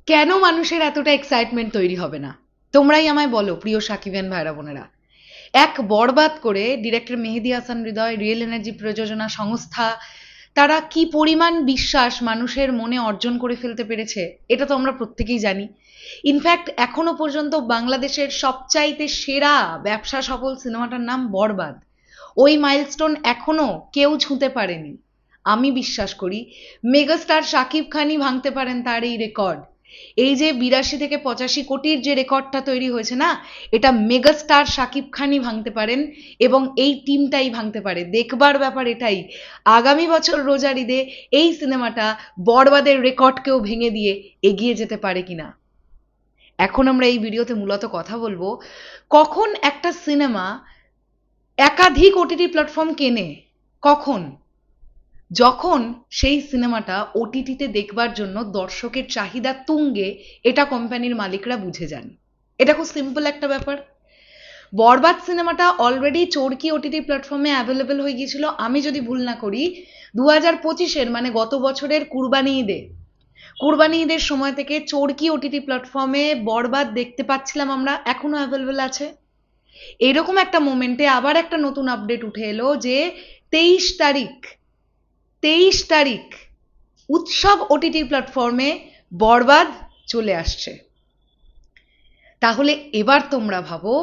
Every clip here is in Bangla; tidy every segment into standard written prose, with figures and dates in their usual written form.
কেন মানুষের এতটা এক্সাইটমেন্ট তৈরি হবে না? তোমরাই আমায় বলো প্রিয় সাকিবিয়ান ভাইরা বোনেরা। এক বরবাদ করে ডিরেক্টর মেহেদী হাসান হৃদয়, রিয়েল এনার্জি প্রযোজনা সংস্থা, তারা কি পরিমাণ বিশ্বাস মানুষের মনে অর্জন করে ফেলতে পেরেছে এটা তো আমরা প্রত্যেকেই জানি। ইনফ্যাক্ট এখনো পর্যন্ত বাংলাদেশের সবচাইতে সেরা ব্যবসা সফল সিনেমাটার নাম বরবাদ। ওই মাইলস্টোন এখনো কেউ ছুঁতে পারেনি। আমি বিশ্বাস করি মেগাস্টার শাকিব খানই ভাঙতে পারেন তার এই রেকর্ড। এই যে 82 থেকে 85 কোটির যে রেকর্ডটা তৈরি হয়েছে না, এটা মেগাস্টার শাকিব খানই ভাঙতে পারেন এবং এই টিমটাই ভাঙতে পারে। দেখবার ব্যাপার এটাই, আগামী বছর রোজার ঈদে এই সিনেমাটা বরবাদের রেকর্ডকেও ভেঙে দিয়ে এগিয়ে যেতে পারে কিনা। এখন আমরা এই ভিডিওতে মূলত কথা বলবো কখন একটা সিনেমা একাধিক ওটিটি প্ল্যাটফর্ম কেনে। কখন? যখন সেই সিনেমাটা ওটিটিতে দেখবার জন্য দর্শকের চাহিদা তুঙ্গে, এটা কোম্পানির মালিকরা বুঝে যান। এটা খুব সিম্পল একটা ব্যাপার। বরবাদ সিনেমাটা অলরেডি চরকি ওটিটি প্ল্যাটফর্মে অ্যাভেলেবেল হয়ে গিয়েছিল, আমি যদি ভুল না করি 2025-এর মানে গত বছরের কুরবানি ঈদের সময় থেকে চরকি ওটিটি প্ল্যাটফর্মে বরবাদ দেখতে পাচ্ছিলাম আমরা, এখনো অ্যাভেলেবেল আছে। এরকম একটা মোমেন্টে আবার একটা নতুন আপডেট উঠে এলো যে 23 তারিখ উৎসব ওটিটি প্ল্যাটফর্মে বরবাদ চলে আসছে। তাহলে এবার তোমরা ভাবো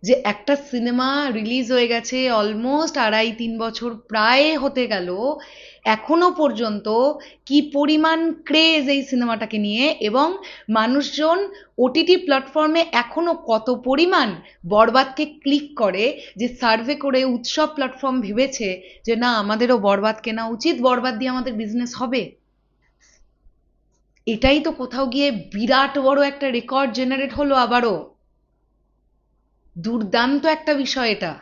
যে একটা সিনেমা রিলিজ হয়ে গেছে অলমোস্ট 2.5-3 বছর প্রায় হতে গেল, এখনো পর্যন্ত কি পরিমাণ ক্রেজ এই সিনেমাটাকে নিয়ে, এবং মানুষজন ওটিটি প্ল্যাটফর্মে এখনো কত পরিমাণ বরবাদকে ক্লিক করে, যে সার্ভে করে উৎসব প্ল্যাটফর্ম ভেবেছে যে না আমাদেরও বরবাদ কেনা উচিত, বরবাদ দিয়ে আমাদের বিজনেস হবে। এটাই তো কোথাও গিয়ে বিরাট বড় একটা রেকর্ড জেনারেট হলো আবারও। দুর্দান্ত একটা বিষয় এটা।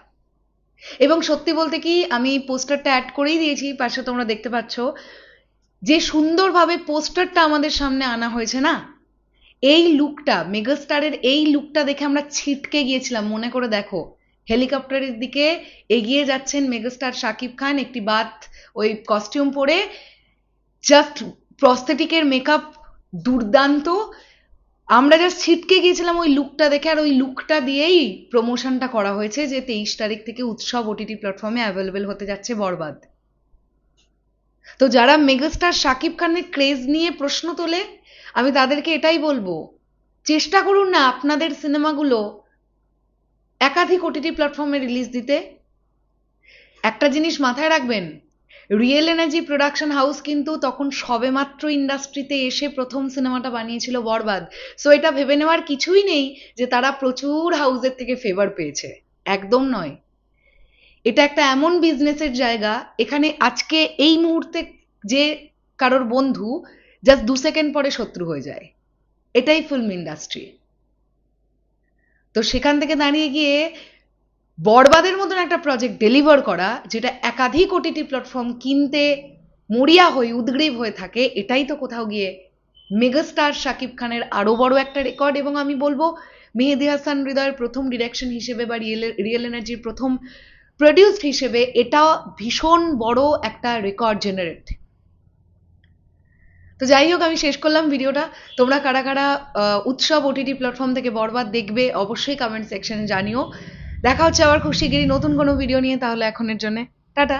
এবং সত্যি বলতে কি, আমি পোস্টারটা অ্যাড করেই দিয়েছি, পাশে তোমরা দেখতে পাচ্ছ যে সুন্দরভাবে পোস্টারটা আমাদের সামনে আনা হয়েছে না, এই লুকটা, মেগাস্টারের এই লুকটা দেখে আমরা ছিটকে গিয়েছিলাম। মনে করে দেখো, হেলিকপ্টারের দিকে এগিয়ে যাচ্ছেন মেগাস্টার শাকিব খান, একটি বাত ওই কস্টিউম পরে, জাস্ট প্রস্থেটিকের মেকআপ দুর্দান্ত। আমরা জাস্ট ছিটকে গিয়েছিলাম ওই লুকটা দেখে, আর ওই লুকটা দিয়েই প্রমোশনটা করা হয়েছে যে 23 তারিখ থেকে উৎসব ওটিটি প্ল্যাটফর্মে অ্যাভেলেবেল হতে যাচ্ছে বরবাদ। তো যারা মেগাস্টার শাকিব খানের ক্রেজ নিয়ে প্রশ্ন তোলে, আমি তাদেরকে এটাই বলবো, চেষ্টা করুন না আপনাদের সিনেমাগুলো একাধিক ওটিটি প্ল্যাটফর্মে রিলিজ দিতে। একটা জিনিস মাথায় রাখবেন, রিয়েল এনার্জি প্রোডাকশন হাউস কিন্তু তখন সবেমাত্র ইন্ডাস্ট্রিতে এসে প্রথম সিনেমাটা বানিয়েছিল বরবাদ। সো এটা ভেবে নেওয়ার কিছুই নেই যে তারা প্রচুর হাউসের থেকে ফেভার পেয়েছে, একদম নয়। এটা একটা এমন বিজনেসের জায়গা, এখানে আজকে এই মুহূর্তে যে কারোর বন্ধু জাস্ট 2 সেকেন্ড পরে শত্রু হয়ে যায়। এটাই ফিল্ম ইন্ডাস্ট্রি। তো সেখান থেকে দাঁড়িয়ে গিয়ে বরবাদের মতন একটা প্রজেক্ট ডেলিভার করা, যেটা একাধিক ওটিটি প্ল্যাটফর্ম কিনতে মরিয়া হয়ে উদ্গ্রীব হয়ে থাকে, এটাই তো কোথাও গিয়ে মেগাস্টার শাকিব খানের আরো বড় একটা রেকর্ড। এবং আমি বলবো মেহেদী হাসান হৃদয়ের প্রথম ডিরেকশন হিসেবে বা রিয়েল এনার্জির প্রথম প্রডিউসড হিসেবে এটা ভীষণ বড় একটা রেকর্ড জেনারেট। তো যাই হোক, আমি শেষ করলাম ভিডিওটা। তোমরা কারা কারা উৎসব ওটিটি প্ল্যাটফর্ম থেকে বরবাদ দেখবে অবশ্যই কমেন্ট সেকশনে জানিও। দেখা হচ্ছে আবার খুব শিগগিরই নতুন কোনো ভিডিও নিয়ে। তাহলে এখনের জন্য টাটা।